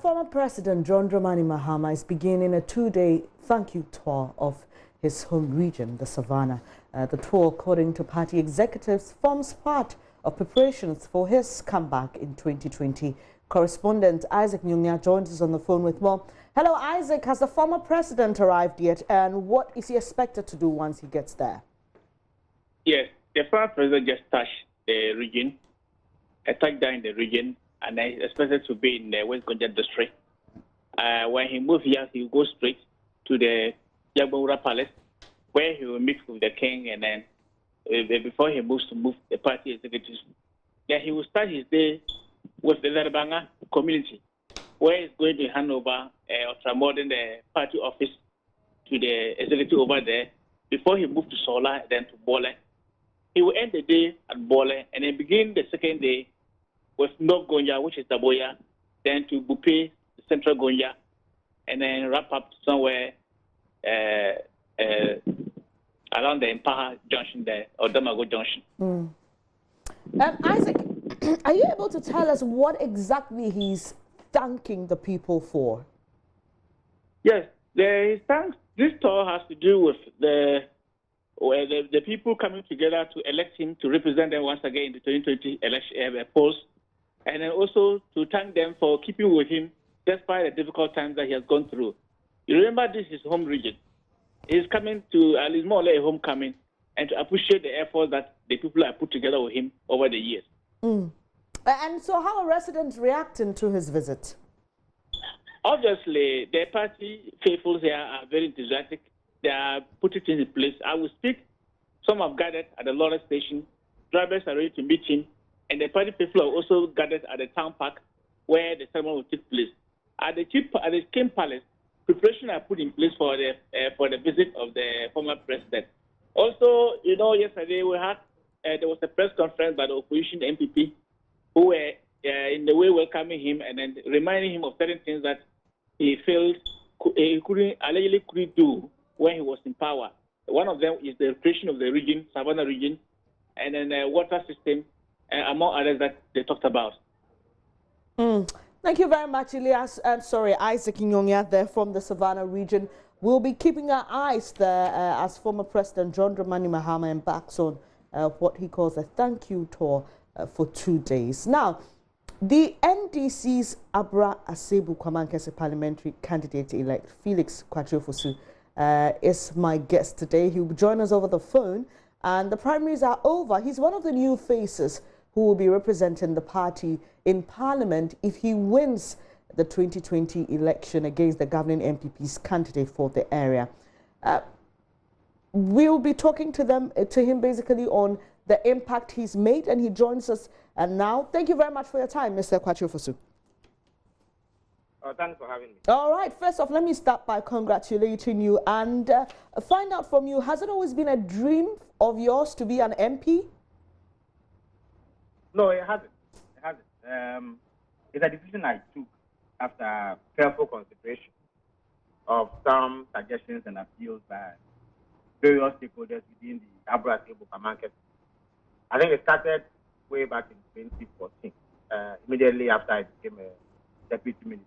Former President John Dramani Mahama is beginning a two-day thank you tour of his home region, the Savannah. The tour, according to party executives, forms part of preparations for his comeback in 2020. Correspondent Isaac Nyunya joins us on the phone with more. Hello, Isaac. Has the former president arrived yet, and what is he expected to do once he gets there? Yes, the former president just touched the region, touched down in the region, and is expected to be in the West Gonja district. When he moves here, he will go straight to the Jagbura Palace, where he will meet with the king, and then before he moves to move the party executives, then he will start his day with the Zarbanga community, where he's going to hand over ultramodern the party office to the executive over there before he moves to Sola, then to Bole. He will end the day at Bole and then begin the second day with North Gonja, which is Daboya, then to Bupe, the Central Gonja, and then wrap up somewhere around the Impaha Junction there, or Damago Junction. Isaac, are you able to tell us what exactly he's thanking the people for? Yes, this tour has to do with the people coming together to elect him to represent them once again in the 2020 election polls, and then also to thank them for keeping with him despite the difficult times that he has gone through. You remember, this is his home region. He's coming to, at least more or less a homecoming, and to appreciate the efforts that the people have put together with him over the years. And so how are residents reacting to his visit? Obviously, the party faithfuls here are very enthusiastic. They are putting things in place. I will speak. Some have gathered at the Lawrence station. Drivers are ready to meet him. And the party people are also gathered at the town park where the ceremony will take place. At the King Palace, preparations are put in place for the visit of the former president. Also, you know, yesterday we had there was a press conference by the opposition MPP who were in the way welcoming him and then reminding him of certain things that he felt he allegedly couldn't do when he was in power. One of them is the creation of the region, Savannah region, and then the water system, among others that they talked about. Thank you very much, Isaac Nyunya there from the Savannah region. We'll be keeping our eyes there as former President John Dramani Mahama embarks on what he calls a thank you tour for 2 days. Now, the NDC's Abra Asebu Kwamankese parliamentary candidate-elect Felix Kwatiofosu is my guest today. He will join us over the phone, and the primaries are over. He's one of the new faces who will be representing the party in Parliament if he wins the 2020 election against the governing MPP's candidate for the area. We'll be talking to him basically on the impact he's made, and he joins us now. Thank you very much for your time, Mr. Kwatiofosu. Thanks for having me. All right, first off, let me start by congratulating you and find out from you, has it always been a dream of yours to be an MP? No, it hasn't. It hasn't. It's a decision I took after careful consideration of some suggestions and appeals by various stakeholders within the Abra Asebu market. I think it started way back in 2014, immediately after I became a deputy minister.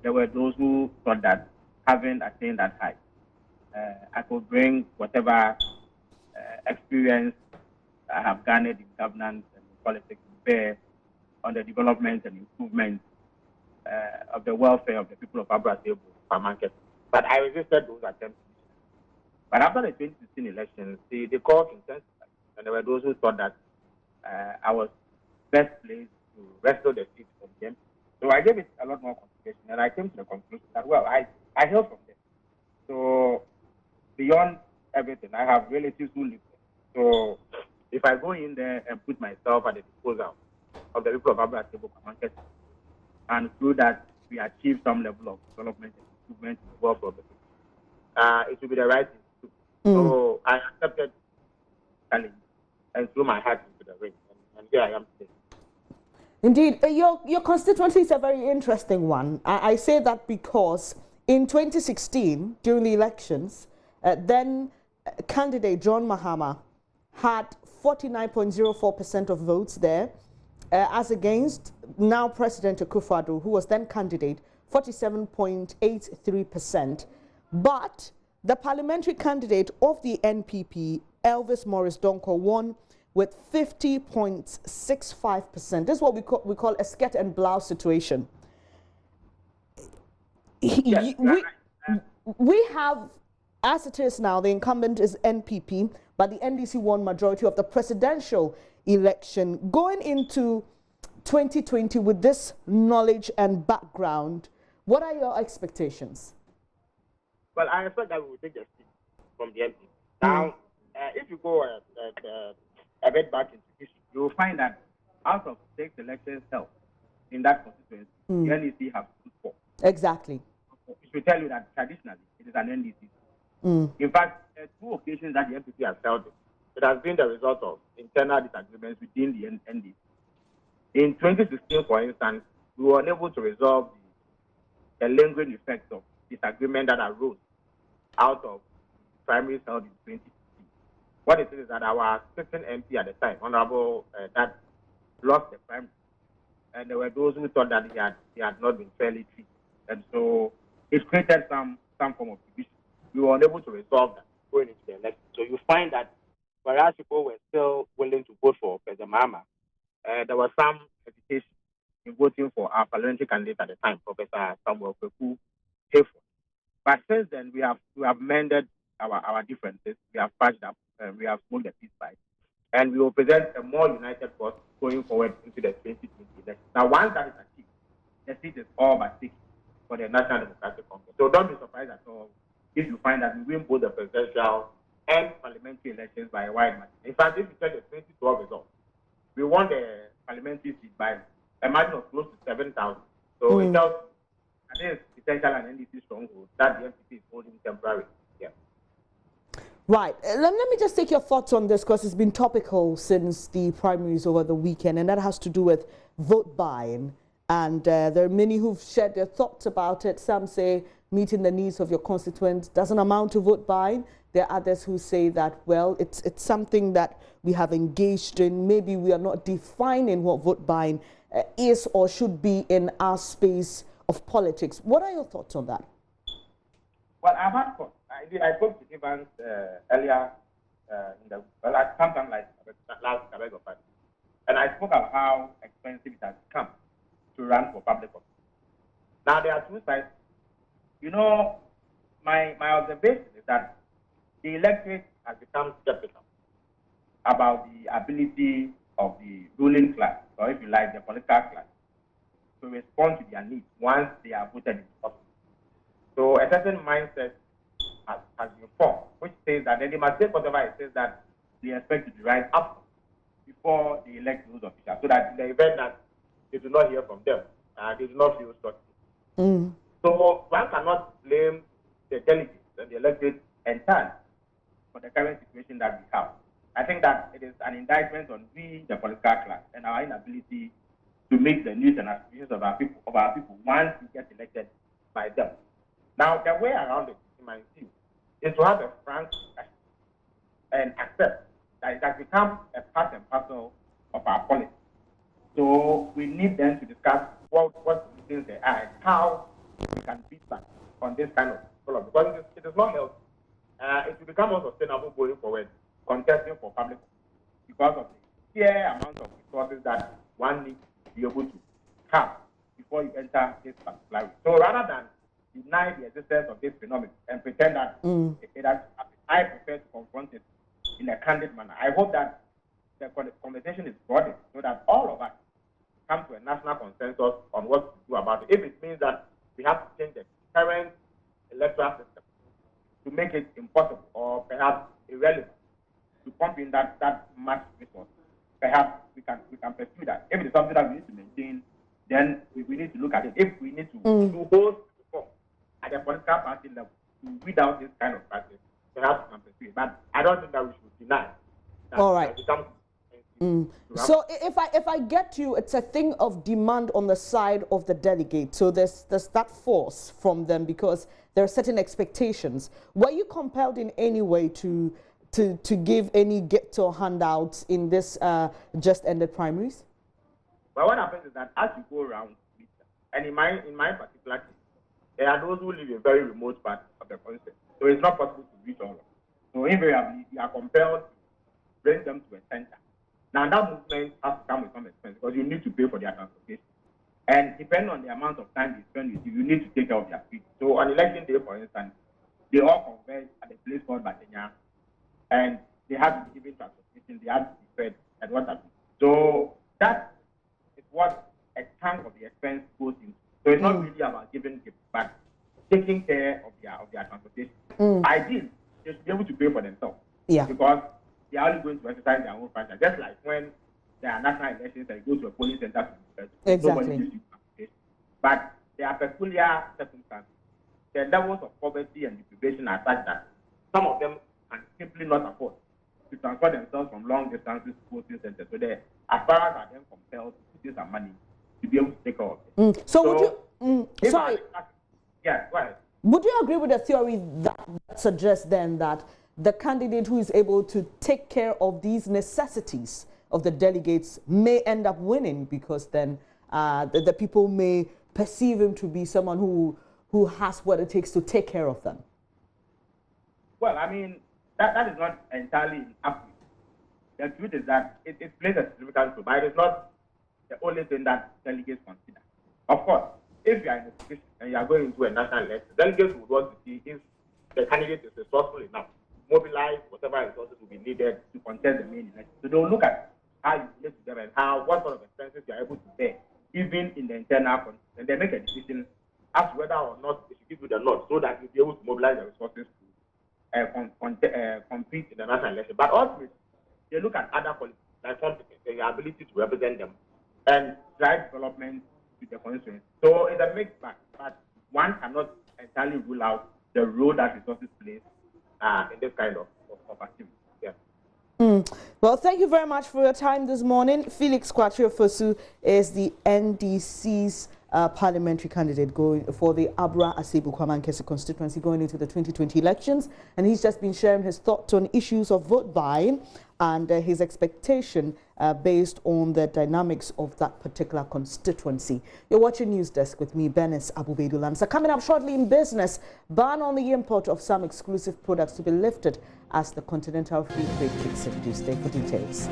There were those who thought that having attained that height, I could bring whatever experience I have garnered in governance and in politics to bear on the development and improvement of the welfare of the people of Abra Asebu market. But I resisted those attempts. But after the 2016 elections, the call intensified, and there were those who thought that I was best placed to wrestle the seat from them. So I gave it a lot more consideration, and I came to the conclusion that, well, I hail from them. So beyond everything, I have relatives who live there. So if I go in there and put myself at the disposal of the people of Abra Asebu market, and through that we achieve some level of development and improvement in the welfare of the people, it will be the right thing to do. So I accepted the challenge and threw my heart into the ring, and here I am today. Indeed, your constituency is a very interesting one. I say that because in 2016, during the elections, then candidate John Mahama had 49.04% of votes there, as against now President Akufo-Addo, who was then candidate, 47.83%. But the parliamentary candidate of the NPP, Elvis Morris Donko, won with 50.65%. This is what we call a skirt and blouse situation. Yes, We have, as it is now, the incumbent is NPP, but the NDC won majority of the presidential election. Going into 2020 with this knowledge and background, what are your expectations? Well, I expect that we will take the seat from the NPP. Now, if you go a bit back into history, you will find that out of 6 elections held in that constituency, the NDC have stood for. Exactly. It should tell you that traditionally it is an NDC. In fact, 2 occasions that the NPP has held it has been the result of internal disagreements within the NDC. In 2016, for instance, we were unable to resolve the lingering effects of disagreement that arose out of primaries held in 2016. What it is that our sitting MP at the time, Honorable that lost the primary, and there were those who thought that he had not been fairly treated, and so it created some form of division. We were unable to resolve that going into the election. So you find that whereas people were still willing to vote for President Mahama, there was some hesitation in voting for our parliamentary candidate at the time, Professor Samuel Kweku Hayford. But since then, we have mended our differences. We have patched up. We have smoked the peace pipe, and we will present a more united force going forward into the 2020 election. Now, once that is achieved, the seat is all but taken for the National Democratic Congress. So don't be surprised at all if you find that we win both the presidential and parliamentary elections by a wide margin. In fact, if you check the 2012 results, we won the parliamentary seat by a margin of close to 7,000. So it tells that there is potential and NDC stronghold that the MPP is holding temporary. Yeah. Right. Let me just take your thoughts on this, because it's been topical since the primaries over the weekend, and that has to do with vote buying. And there are many who've shared their thoughts about it. Some say meeting the needs of your constituents doesn't amount to vote buying. There are others who say that, well, it's something that we have engaged in. Maybe we are not defining what vote buying is or should be in our space of politics. What are your thoughts on that? Well, I've had thoughts. I spoke to Evans earlier sometime like last Cabego Party, and I spoke about how expensive it has become to run for public office. Now, there are 2 sides. You know, my observation is that the electorate has become skeptical about the ability of the ruling class, or if you like, the political class, to respond to their needs once they are voted into office. So a certain mindset has been formed, which says that they must take whatever it says that they expect to be right up before they elect those officials, so that in the event that they do not hear from them, they do not feel struck. So one cannot blame the delegates and the electorate entirely for the current situation that we have. I think that it is an indictment on we, the political class, and our inability to meet the needs and aspirations of our people once we get elected by them. Now, the way around it, in my view, is to have a frank discussion and accept that it has become a part and parcel of our policy. So we need then to discuss what solutions there are and how we can beat back on this kind of problem. Because it is not healthy. It will become unsustainable going forward, contesting for public because of the sheer amount of resources that one needs to be able to have before you enter this particular way. So rather than deny the existence of this phenomenon and pretend that I prefer to confront it in a candid manner. I hope that the conversation is broadened so that all of us come to a national consensus on what to do about it. If it means that we have to change the current electoral system to make it impossible or perhaps irrelevant to pump in that much resource, perhaps we can pursue that. If it is something that we need to maintain, then we need to look at it. If we need to do hold reform at the political party level to weed out this kind of practice, perhaps we can pursue it. But I don't think that we should deny that. All right. So if I get you, it's a thing of demand on the side of the delegate. So there's that force from them because there are certain expectations. Were you compelled in any way to give any gift or handouts in this just ended primaries? But what happens is that as you go around, and in my particular case, there are those who live in very remote parts of the country, so it's not possible to reach all of them. So invariably, you are compelled to bring them to a center. Now that movement has to come with some expense because you need to pay for their transportation. And depending on the amount of time they spend with you, you need to take care of their feet. So on election day, for instance, they all converge at a place called Batenya, and they have to be given transportation, they have to be fed, and what have you. So that is what a chunk of the expense goes into. So it's not really about giving gifts, but taking care of their transportation. Ideally, they should be able to pay for themselves. Yeah. Because they are only going to exercise their own franchise. Just like when there are national elections and you go to a polling center to exactly. Nobody gives you transportation. But there are peculiar circumstances. The levels of poverty and deprivation are such that some of them can simply not afford to transport themselves from long distances to polling centers. So the aspirants are then compelled to put in some money to be able to take care of it. So would you... sorry. Yeah, go ahead. Would you agree with the theory that suggests then that the candidate who is able to take care of these necessities of the delegates may end up winning because then the people may perceive him to be someone who has what it takes to take care of them? Well, I mean, that is not entirely up to it. The truth is that it plays a significant role, but it is not the only thing that delegates consider. Of course, if you are in a position and you are going into a national election, delegates would want to see if the candidate is resourceful enough to mobilize whatever resources will be needed to contest the main election. So they will look at how you relate to them and what sort of expenses you are able to bear, even in the internal context. And they make a decision as to whether or not they should give you the nod so that you'll be able to mobilize the resources to compete in the national election. But ultimately, they look at other qualities like competence and your ability to represent them and drive development to the constituency. So it's a mixed bag, but one cannot entirely rule out the role that resources play in this kind of activity. Yeah. Well, thank you very much for your time this morning. Felix Kwatrio-Fosu is the NDC's parliamentary candidate going for the Abra Asebu Kwamankese constituency going into the 2020 elections, and he's just been sharing his thoughts on issues of vote buying and his expectation based on the dynamics of that particular constituency. You're watching News Desk with me, Benis Abubedulan. So coming up shortly in business, ban on the import of some exclusive products to be lifted as the Continental Free Trade kicks in. Do stay for details.